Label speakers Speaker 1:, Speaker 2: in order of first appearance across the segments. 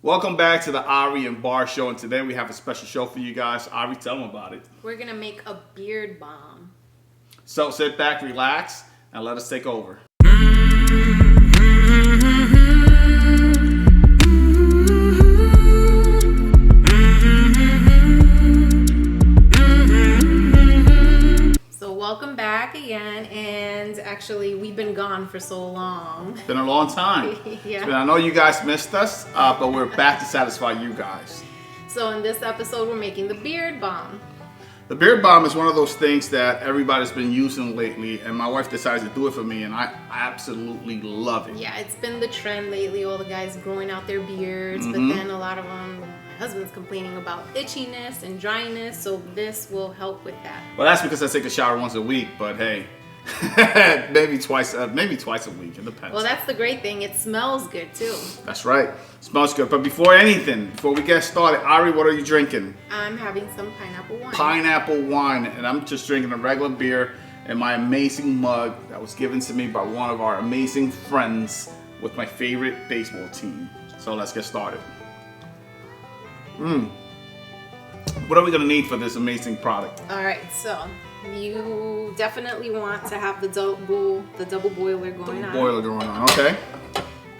Speaker 1: Welcome back to the Ari and Bart show, and today we have a special show for you guys. Ari, tell them about it.
Speaker 2: We're gonna make a beard balm.
Speaker 1: So sit back, relax, and let us take over.
Speaker 2: So welcome back again, and actually we've been gone for so long.
Speaker 1: It's been a long time.
Speaker 2: Yeah.
Speaker 1: I know you guys missed us, but we're back to satisfy you guys.
Speaker 2: So in this episode we're making the beard balm.
Speaker 1: The beard balm is one of those things that everybody's been using lately, and my wife decided to do it for me, and I absolutely love it.
Speaker 2: Yeah, it's been the trend lately, all the guys growing out their beards, but then a lot of them, my husband's complaining about itchiness and dryness, so this will help with that.
Speaker 1: Well, that's because I take a shower once a week, but hey, maybe twice a week. It depends.
Speaker 2: Well, that's the great thing. It smells good too.
Speaker 1: That's right. Smells good. But before we get started, Ari, what are you drinking?
Speaker 2: I'm having some pineapple wine.
Speaker 1: Pineapple wine, and I'm just drinking a regular beer in my amazing mug that was given to me by one of our amazing friends with my favorite baseball team. So let's get started. What are we gonna need for this amazing product?
Speaker 2: All right, so you definitely want to have the double boiler going on.
Speaker 1: Boiler going on, okay.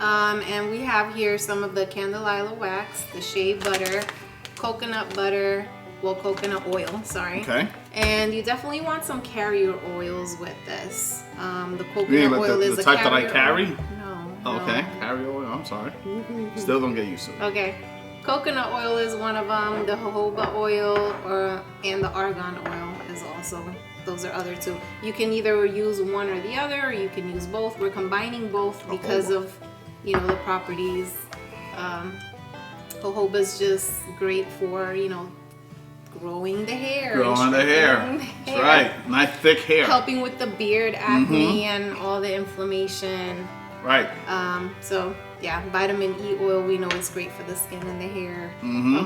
Speaker 2: And we have here some of the candelilla wax, the shea butter, coconut butter, well, coconut oil, sorry.
Speaker 1: Okay.
Speaker 2: And you definitely want some carrier oils with this. The
Speaker 1: You
Speaker 2: coconut
Speaker 1: mean like
Speaker 2: oil is
Speaker 1: the
Speaker 2: a
Speaker 1: type that I
Speaker 2: carrier
Speaker 1: carry?
Speaker 2: oil. No.
Speaker 1: Okay, carrier oil, I'm sorry. Still don't get used to it.
Speaker 2: Okay. Coconut oil is one of them. The jojoba oil and the argan oil is also. Those are other two. You can either use one or the other, or you can use both. We're combining both because of, the properties. Jojoba is just great for, growing the hair.
Speaker 1: Growing the hair. That's right. Nice thick hair.
Speaker 2: Helping with the beard acne and all the inflammation.
Speaker 1: Right.
Speaker 2: So yeah, vitamin E oil, we know it's great for the skin and the hair.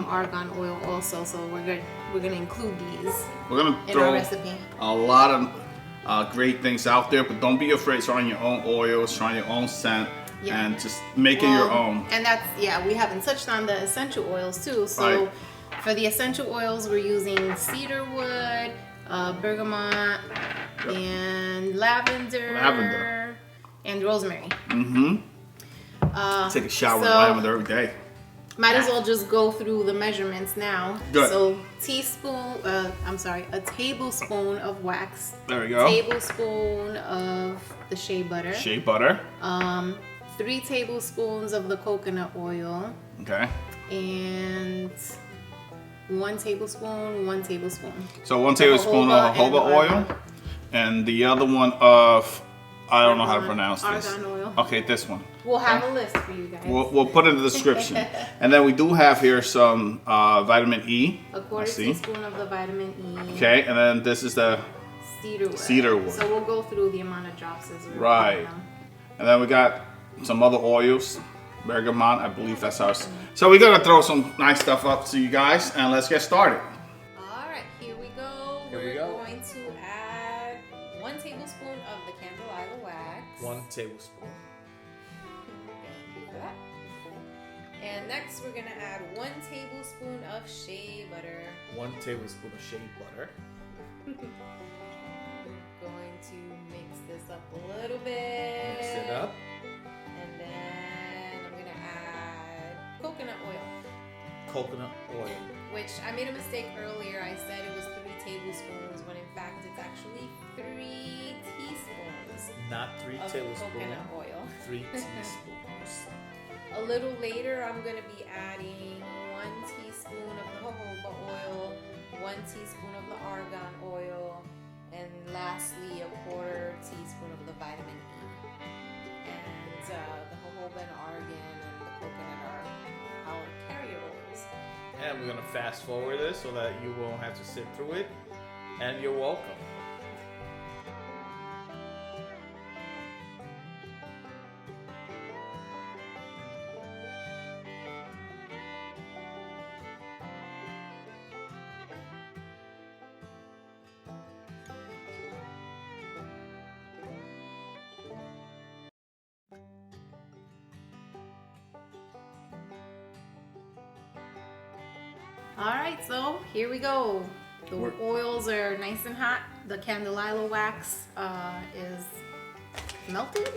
Speaker 2: Argan oil also, so we're gonna include these
Speaker 1: We're gonna
Speaker 2: in
Speaker 1: throw
Speaker 2: our recipe.
Speaker 1: a lot of great things out there, but don't be afraid trying your own oils, trying your own scent, and just make it your own.
Speaker 2: And that's, we haven't touched on the essential oils too. So for the essential oils, we're using cedarwood, bergamot, and lavender, and rosemary.
Speaker 1: Take a shower with lavender every day.
Speaker 2: Might as well just go through the measurements now.
Speaker 1: Good.
Speaker 2: So a tablespoon of wax.
Speaker 1: There we go.
Speaker 2: Tablespoon of the shea butter.
Speaker 1: Shea butter.
Speaker 2: 3 tablespoons of the coconut oil.
Speaker 1: Okay.
Speaker 2: And 1 tablespoon.
Speaker 1: So 1 tablespoon of jojoba oil, and the other one of, I don't know how to pronounce this.
Speaker 2: Argan oil.
Speaker 1: Okay, this one.
Speaker 2: We'll have a list for you guys.
Speaker 1: We'll put it in the description. And then we do have here some vitamin E.
Speaker 2: A quarter teaspoon of the vitamin E.
Speaker 1: Okay, and then this is the cedarwood.
Speaker 2: So we'll go through the amount of drops as we're
Speaker 1: right. And then we got some other oils. Bergamot, I believe that's ours. So we're gonna throw some nice stuff up to you guys, and let's get started.
Speaker 2: All right, here we go. We're going to add 1 tablespoon of the candelilla wax.
Speaker 3: 1 tablespoon.
Speaker 2: Do that. And next, we're gonna add 1 tablespoon of shea butter.
Speaker 3: 1 tablespoon of shea butter.
Speaker 2: We're going to mix this up a little bit.
Speaker 3: Mix it up.
Speaker 2: And then I'm gonna add coconut oil.
Speaker 3: Coconut oil.
Speaker 2: Which I made a mistake earlier. I said it was 3 tablespoons, when in fact it's actually 3 teaspoons.
Speaker 3: Not 3
Speaker 2: of
Speaker 3: tablespoons.
Speaker 2: coconut oil.
Speaker 3: 3 teaspoons.
Speaker 2: A little later, I'm gonna be adding 1 teaspoon of the jojoba oil, 1 teaspoon of the argan oil, and lastly, a quarter teaspoon of the vitamin E. And the jojoba and argan and the coconut are our carrier oils.
Speaker 3: And we're gonna fast forward this so that you won't have to sit through it. And you're welcome.
Speaker 2: All right, so here we go. The oils are nice and hot. The candelilla wax is melted.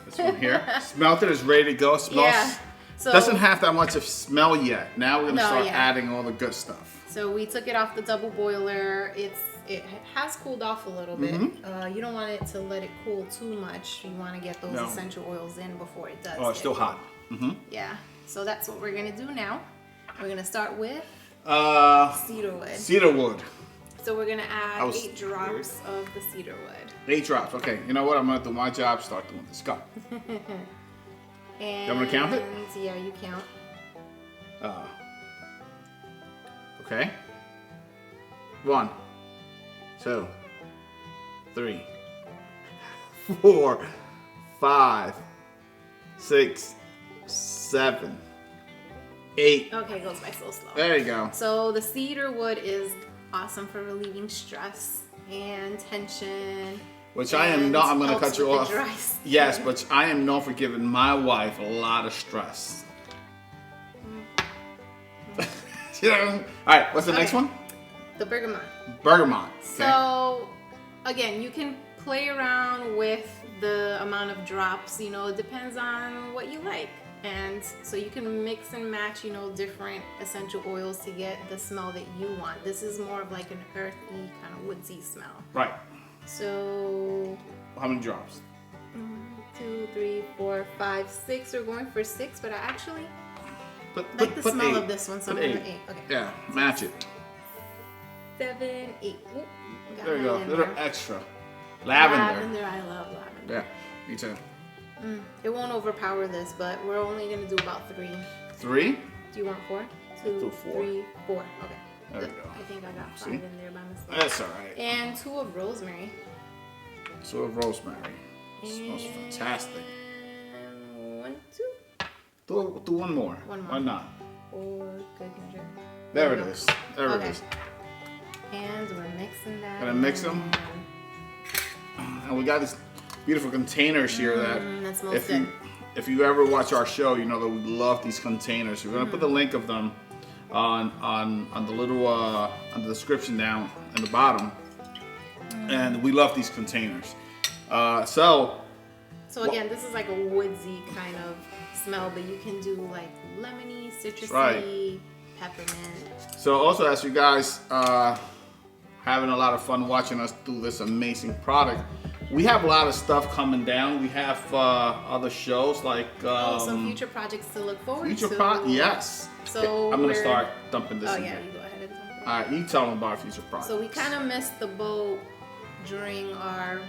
Speaker 1: This one here. Melted is ready to go. Smells.
Speaker 2: Yeah. So,
Speaker 1: doesn't have that much of smell yet. Now we're gonna start
Speaker 2: yeah.
Speaker 1: adding all the good stuff.
Speaker 2: So we took it off the double boiler. It has cooled off a little bit. You don't want it to let it cool too much. You want to get those essential oils in before it does.
Speaker 1: Oh, it's still hot.
Speaker 2: Yeah. So that's what we're gonna do now. We're gonna start with cedarwood.
Speaker 1: Cedarwood.
Speaker 2: So we're gonna add 8 drops of the cedarwood.
Speaker 1: 8 drops. Okay. You know what? I'm gonna do my job. Start doing this. Go.
Speaker 2: And
Speaker 1: I'm gonna count it.
Speaker 2: Yeah, you count.
Speaker 1: Okay. 1, 2, 3, 4, 5, 6, 7, 8.
Speaker 2: Okay, it goes by so slow.
Speaker 1: There you go.
Speaker 2: So the cedar wood is awesome for relieving stress and tension.
Speaker 1: Which I am not. I'm going to cut you off.
Speaker 2: Dry skin.
Speaker 1: Yes, but I am known for giving my wife a lot of stress. You know? All right. What's the next one?
Speaker 2: The bergamot.
Speaker 1: Bergamot. Okay.
Speaker 2: So again, you can play around with the amount of drops. You know, it depends on what you like. And so you can mix and match, you know, different essential oils to get the smell that you want. This is more of like an earthy, kind of woodsy smell.
Speaker 1: Right.
Speaker 2: So
Speaker 1: How many drops?
Speaker 2: 1, 2, 3, 4, 5, 6. We're going for 6, but I actually
Speaker 1: Put
Speaker 2: the smell
Speaker 1: 8.
Speaker 2: of this one, so I'm
Speaker 1: Put
Speaker 2: going
Speaker 1: 8.
Speaker 2: 8. Okay.
Speaker 1: Yeah, match it.
Speaker 2: 7, 8. Ooh,
Speaker 1: There you go. A
Speaker 2: mine in
Speaker 1: little
Speaker 2: there.
Speaker 1: extra. Lavender.
Speaker 2: Lavender, I love lavender.
Speaker 1: Yeah, me too.
Speaker 2: It won't overpower this, but we're only going to do about 3.
Speaker 1: 3?
Speaker 2: Do you want 4? 2,
Speaker 1: do 4.
Speaker 2: 3, 4. Okay.
Speaker 1: There we go.
Speaker 2: I think I got 5
Speaker 1: See?
Speaker 2: in there by mistake.
Speaker 1: That's all right.
Speaker 2: And 2 of rosemary.
Speaker 1: So of rosemary. Smells fantastic.
Speaker 2: And 1, 2.
Speaker 1: Do one more.
Speaker 2: One more.
Speaker 1: Why not?
Speaker 2: For good measure.
Speaker 1: There it is. There it
Speaker 2: Okay.
Speaker 1: is.
Speaker 2: And we're mixing that.
Speaker 1: Gonna mix them. And we got these beautiful containers here
Speaker 2: that smells
Speaker 1: if
Speaker 2: good.
Speaker 1: if you ever watch our show, you know that we love these containers. We're gonna put the link of them on the little on the description down in the bottom. And we love these containers. So
Speaker 2: again, this is like a woodsy kind of smell, but you can do like lemony, citrusy,
Speaker 1: Right.
Speaker 2: peppermint.
Speaker 1: So also, as you guys having a lot of fun watching us do this amazing product, we have a lot of stuff coming down. We have other shows like
Speaker 2: some future projects to look forward to.
Speaker 1: Yes.
Speaker 2: So
Speaker 1: I'm gonna
Speaker 2: we're-
Speaker 1: start dumping this
Speaker 2: Oh
Speaker 1: in
Speaker 2: yeah,
Speaker 1: here.
Speaker 2: you go ahead and dump it.
Speaker 1: All right, you tell them about future projects.
Speaker 2: So we kind of missed the boat during our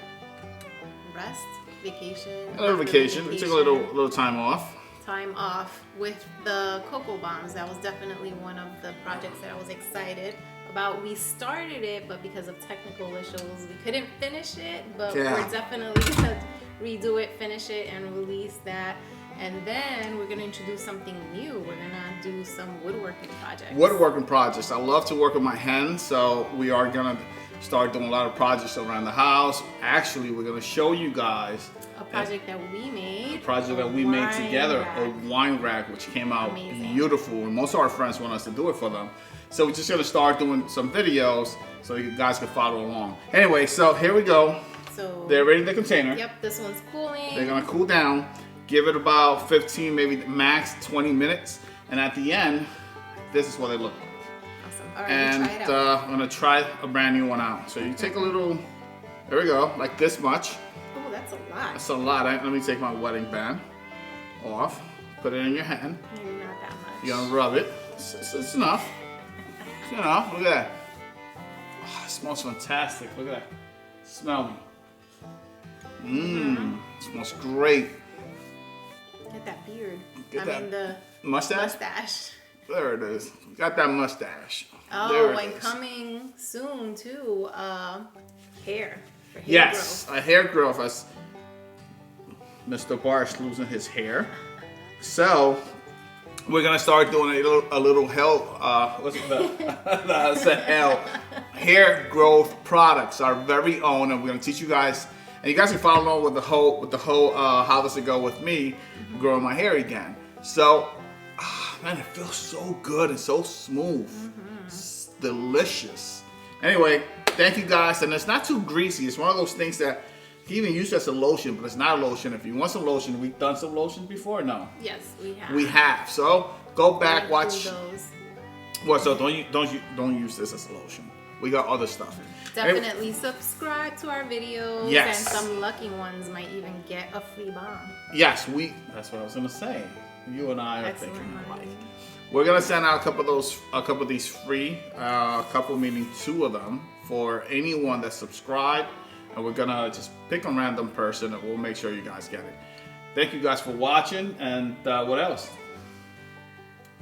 Speaker 2: vacation.
Speaker 1: a little vacation. We took a little time off.
Speaker 2: Time off with the cocoa bombs. That was definitely one of the projects that I was excited about. We started it, but because of technical issues, we couldn't finish it. But
Speaker 1: Yeah.
Speaker 2: we're definitely gonna redo it, finish it, and release that. And then we're gonna introduce something new. We're gonna do some woodworking projects.
Speaker 1: Woodworking projects. I love to work with my hands, so we are gonna start doing a lot of projects around the house. Actually, we're gonna show you guys
Speaker 2: A project that we made.
Speaker 1: a project that we made together, a wine rack, which came out
Speaker 2: Amazing.
Speaker 1: beautiful, and most of our friends want us to do it for them. So we're just gonna start doing some videos so you guys can follow along. Anyway, so here we go.
Speaker 2: So
Speaker 1: They're ready in the container.
Speaker 2: yep, this one's cooling.
Speaker 1: They're gonna cool down. Give it about 15, maybe max 20 minutes, and at the end, this is what they look like.
Speaker 2: Awesome. All right,
Speaker 1: And
Speaker 2: try it out.
Speaker 1: I'm gonna try a brand new one out. So you take a little, there we go, like this much.
Speaker 2: Oh, that's a lot.
Speaker 1: That's a lot. Let me take my wedding band off. Put it in your hand.
Speaker 2: Maybe not that much.
Speaker 1: You're gonna rub it. It's enough. It's enough. Look at that. Oh, it smells fantastic. Look at that. Smell me. Mmm. Smells great.
Speaker 2: Get that beard.
Speaker 1: Get
Speaker 2: I
Speaker 1: that
Speaker 2: mean the
Speaker 1: Mustache?
Speaker 2: mustache.
Speaker 1: There it is. Got that mustache.
Speaker 2: Oh,
Speaker 1: There it
Speaker 2: and
Speaker 1: is.
Speaker 2: coming soon too, hair. For hair
Speaker 1: Yes,
Speaker 2: growth.
Speaker 1: a hair growth as Mr. Bart's losing his hair. So we're gonna start doing a little health. What's hair growth products, our very own, and we're gonna teach you guys. And you guys can follow along with the whole how does it go with me growing my hair again. So man, it feels so good and so smooth. It's delicious. Anyway, thank you guys. And it's not too greasy. It's one of those things that you can even use as a lotion, but it's not a lotion. If you want some lotion, we've done some lotions before. No.
Speaker 2: Yes, we have.
Speaker 1: We have. So go back,
Speaker 2: We'll
Speaker 1: watch.
Speaker 2: do those.
Speaker 1: Well, so don't use this as a lotion. We got other stuff.
Speaker 2: Definitely subscribe to our videos.
Speaker 1: Yes.
Speaker 2: And some lucky ones might even get a free balm.
Speaker 1: Yes, that's what I was gonna say. You and I are
Speaker 2: Excellent,
Speaker 1: thinking alike.
Speaker 2: Marty.
Speaker 1: We're gonna send out a couple of these free, a couple meaning 2 of them for anyone that subscribed, and we're gonna just pick a random person and we'll make sure you guys get it. Thank you guys for watching, and what else?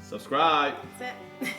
Speaker 1: Subscribe.
Speaker 2: That's it.